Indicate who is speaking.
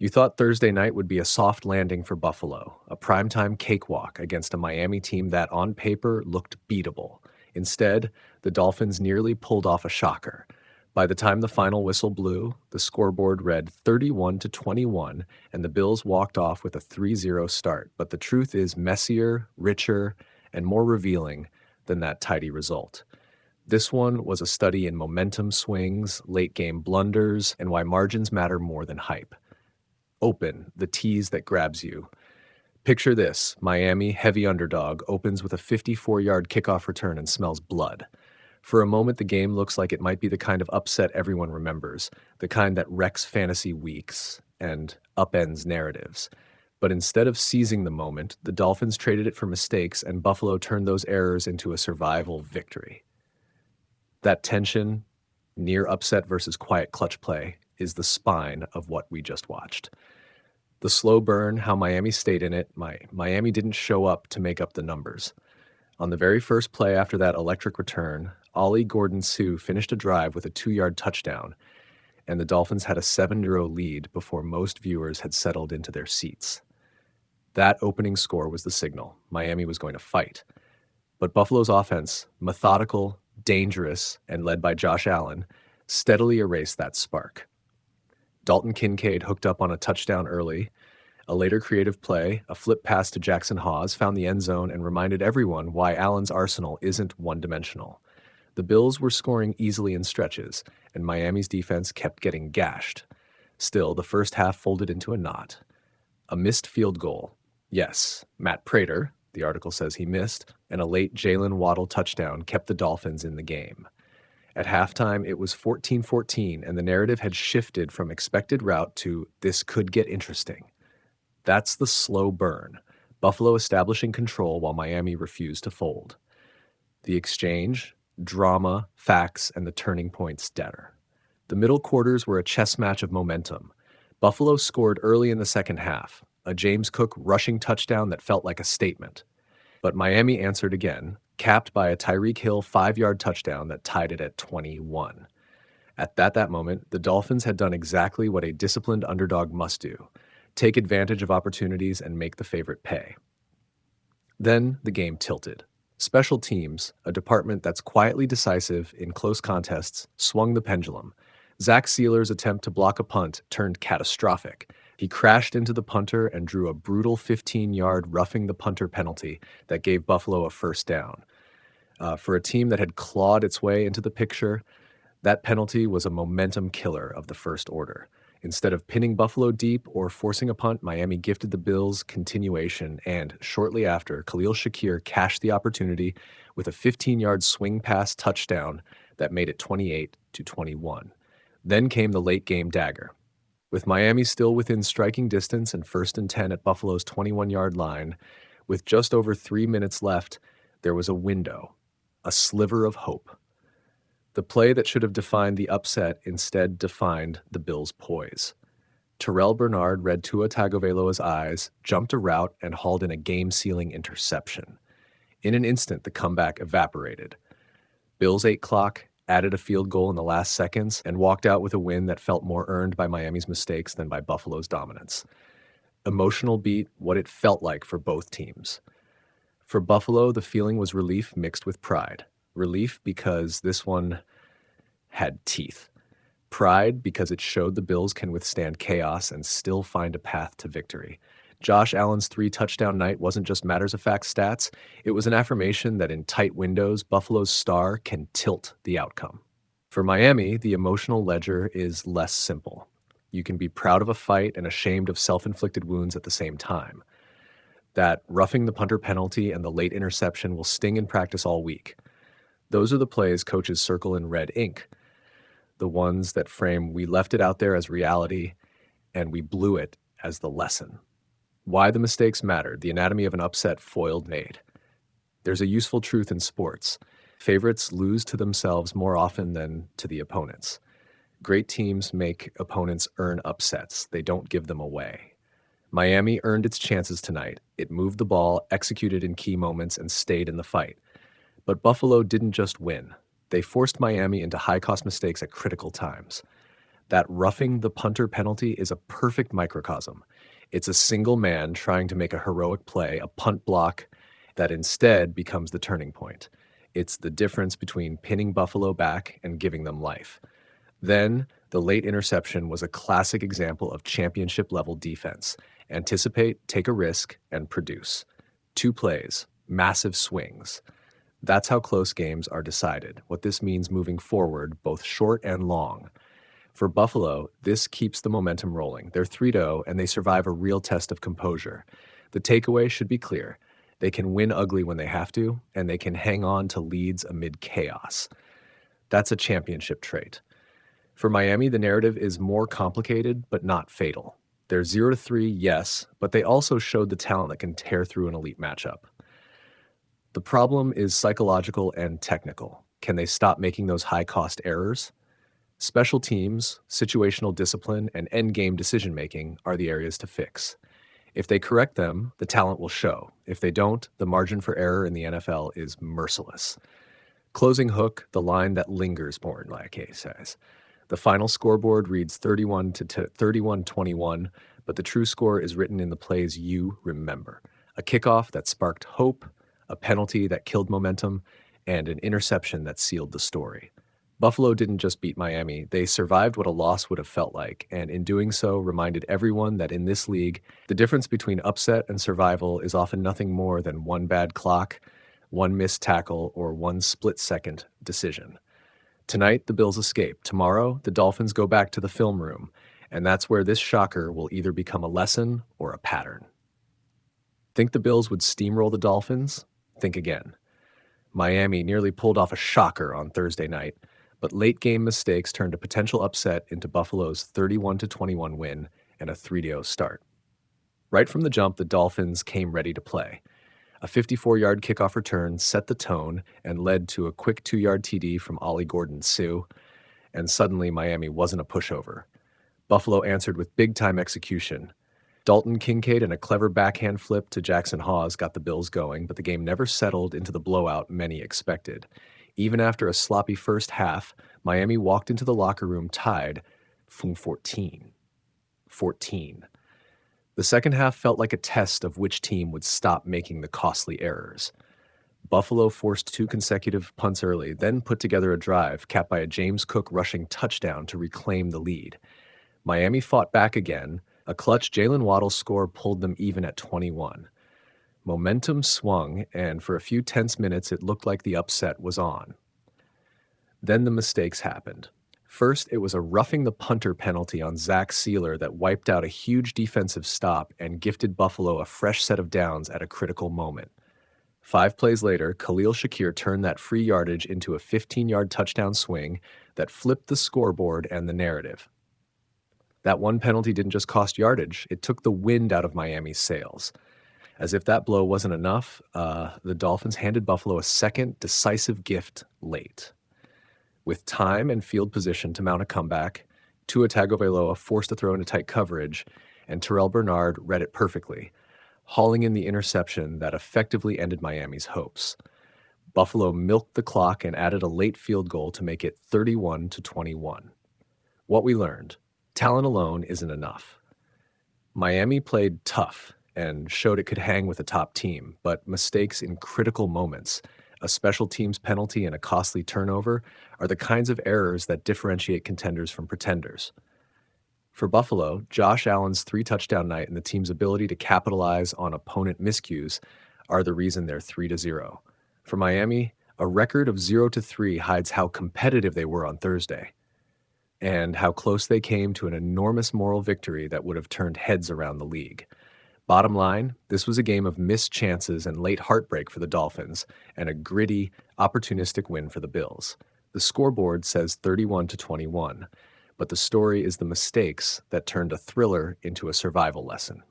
Speaker 1: You thought Thursday night would be a soft landing for Buffalo, a primetime cakewalk against a Miami team that, on paper, looked beatable. Instead, the Dolphins nearly pulled off a shocker. By the time the final whistle blew, the scoreboard read 31-21, and the Bills walked off with a 3-0 start. But the truth is messier, richer, and more revealing than that tidy result. This one was a study in momentum swings, late-game blunders, and why margins matter more than hype. Open, the tease that grabs you. Picture this: Miami, heavy underdog, opens with a 54-yard kickoff return and smells blood. For a moment, the game looks like it might be the kind of upset everyone remembers, the kind that wrecks fantasy weeks and upends narratives. But instead of seizing the moment, the Dolphins traded it for mistakes, and Buffalo turned those errors into a survival victory. That tension, near upset versus quiet clutch play, is the spine of what we just watched. The slow burn, how Miami stayed in it. Miami didn't show up to make up the numbers. On the very first play after that electric return, Ollie Gordon-Sue finished a drive with a 2-yard touchdown, and the Dolphins had a 7-0 lead before most viewers had settled into their seats. That opening score was the signal. Miami was going to fight. But Buffalo's offense, methodical, dangerous, and led by Josh Allen, steadily erased that spark. Dalton Kincaid hooked up on a touchdown early. A later creative play, a flip pass to Jackson Hawes, found the end zone and reminded everyone why Allen's arsenal isn't one-dimensional. The Bills were scoring easily in stretches, and Miami's defense kept getting gashed. Still, the first half folded into a knot. A missed field goal. Yes, Matt Prater, the article says he missed, and a late Jalen Waddle touchdown kept the Dolphins in the game. At halftime, it was 14-14, and the narrative had shifted from expected rout to this could get interesting. That's the slow burn, Buffalo establishing control while Miami refused to fold. The exchange, drama, facts, and the turning point stutter. The middle quarters were a chess match of momentum. Buffalo scored early in the second half, a James Cook rushing touchdown that felt like a statement. But Miami answered again, capped by a Tyreek Hill 5-yard touchdown that tied it at 21. At that moment, the Dolphins had done exactly what a disciplined underdog must do: take advantage of opportunities and make the favorite pay. Then the game tilted. Special teams, a department that's quietly decisive in close contests, swung the pendulum. Zach Sealer's attempt to block a punt turned catastrophic. He crashed into the punter and drew a brutal 15-yard roughing the punter penalty that gave Buffalo a first down. For a team that had clawed its way into the picture, that penalty was a momentum killer of the first order. Instead of pinning Buffalo deep or forcing a punt, Miami gifted the Bills continuation, and shortly after, Khalil Shakir cashed the opportunity with a 15-yard swing pass touchdown that made it 28-21. Then came the late-game dagger. With Miami still within striking distance and 1st and 10 at Buffalo's 21-yard line, with just over 3 minutes left, there was a window, a sliver of hope. The play that should have defined the upset instead defined the Bills' poise. Terrell Bernard read Tua Tagovailoa's eyes, jumped a route, and hauled in a game-sealing interception. In an instant, the comeback evaporated. Bills ate clock, added a field goal in the last seconds, and walked out with a win that felt more earned by Miami's mistakes than by Buffalo's dominance. Emotional beat what it felt like for both teams. For Buffalo, the feeling was relief mixed with pride. Relief because this one had teeth. Pride because it showed the Bills can withstand chaos and still find a path to victory. Josh Allen's 3-touchdown night wasn't just matters-of-fact stats. It was an affirmation that in tight windows, Buffalo's star can tilt the outcome. For Miami, the emotional ledger is less simple. You can be proud of a fight and ashamed of self-inflicted wounds at the same time. That roughing the punter penalty and the late interception will sting in practice all week. Those are the plays coaches circle in red ink. The ones that frame we left it out there as reality and we blew it as the lesson. Why the mistakes mattered, the anatomy of an upset foiled made. There's a useful truth in sports. Favorites lose to themselves more often than to the opponents. Great teams make opponents earn upsets. They don't give them away. Miami earned its chances tonight. It moved the ball, executed in key moments, and stayed in the fight. But Buffalo didn't just win. They forced Miami into high-cost mistakes at critical times. That roughing the punter penalty is a perfect microcosm. It's a single man trying to make a heroic play, a punt block that instead becomes the turning point. It's the difference between pinning Buffalo back and giving them life. Then, the late interception was a classic example of championship level defense. Anticipate, take a risk, and produce. 2 plays, massive swings. That's how close games are decided, what this means moving forward, both short and long. For Buffalo, this keeps the momentum rolling. They're 3-0 and they survive a real test of composure. The takeaway should be clear. They can win ugly when they have to, and they can hang on to leads amid chaos. That's a championship trait. For Miami, the narrative is more complicated, but not fatal. They're 0-3, yes, but they also showed the talent that can tear through an elite matchup. The problem is psychological and technical. Can they stop making those high-cost errors? Special teams, situational discipline, and endgame decision-making are the areas to fix. If they correct them, the talent will show. If they don't, the margin for error in the NFL is merciless. Closing hook, the line that lingers, more like he says. The final scoreboard reads 31-21, but the true score is written in the plays you remember. A kickoff that sparked hope, a penalty that killed momentum, and an interception that sealed the story. Buffalo didn't just beat Miami, they survived what a loss would have felt like, and in doing so reminded everyone that in this league, the difference between upset and survival is often nothing more than one bad clock, one missed tackle, or one split-second decision. Tonight, the Bills escape. Tomorrow, the Dolphins go back to the film room, and that's where this shocker will either become a lesson or a pattern. Think the Bills would steamroll the Dolphins? Think again. Miami nearly pulled off a shocker on Thursday night, but late-game mistakes turned a potential upset into Buffalo's 31-21 win and a 3-0 start. Right from the jump, the Dolphins came ready to play. A 54-yard kickoff return set the tone and led to a quick 2-yard TD from Ollie Gordon-Sue, and suddenly Miami wasn't a pushover. Buffalo answered with big-time execution. Dalton Kincaid and a clever backhand flip to Jackson Hawes got the Bills going, but the game never settled into the blowout many expected. Even after a sloppy first half, Miami walked into the locker room tied 14. The second half felt like a test of which team would stop making the costly errors. Buffalo forced 2 consecutive punts early, then put together a drive capped by a James Cook rushing touchdown to reclaim the lead. Miami fought back again. A clutch Jalen Waddle score pulled them even at 21. Momentum swung, and for a few tense minutes it looked like the upset was on. Then the mistakes happened. First, it was a roughing the punter penalty on Zach Sealer that wiped out a huge defensive stop and gifted Buffalo a fresh set of downs at a critical moment. 5 plays later, Khalil Shakir turned that free yardage into a 15-yard touchdown swing that flipped the scoreboard and the narrative. That one penalty didn't just cost yardage, it took the wind out of Miami's sails. As if that blow wasn't enough, the Dolphins handed Buffalo a second decisive gift late. With time and field position to mount a comeback, Tua Tagovailoa forced a throw into tight coverage, and Terrell Bernard read it perfectly, hauling in the interception that effectively ended Miami's hopes. Buffalo milked the clock and added a late field goal to make it 31-21. What we learned: talent alone isn't enough. Miami played tough and showed it could hang with a top team, but mistakes in critical moments, a special teams penalty and a costly turnover, are the kinds of errors that differentiate contenders from pretenders. For Buffalo, Josh Allen's 3-touchdown night and the team's ability to capitalize on opponent miscues are the reason they're 3-0. For Miami, a record of 0-3 hides how competitive they were on Thursday and how close they came to an enormous moral victory that would have turned heads around the league. Bottom line, this was a game of missed chances and late heartbreak for the Dolphins and a gritty, opportunistic win for the Bills. The scoreboard says 31-21, but the story is the mistakes that turned a thriller into a survival lesson.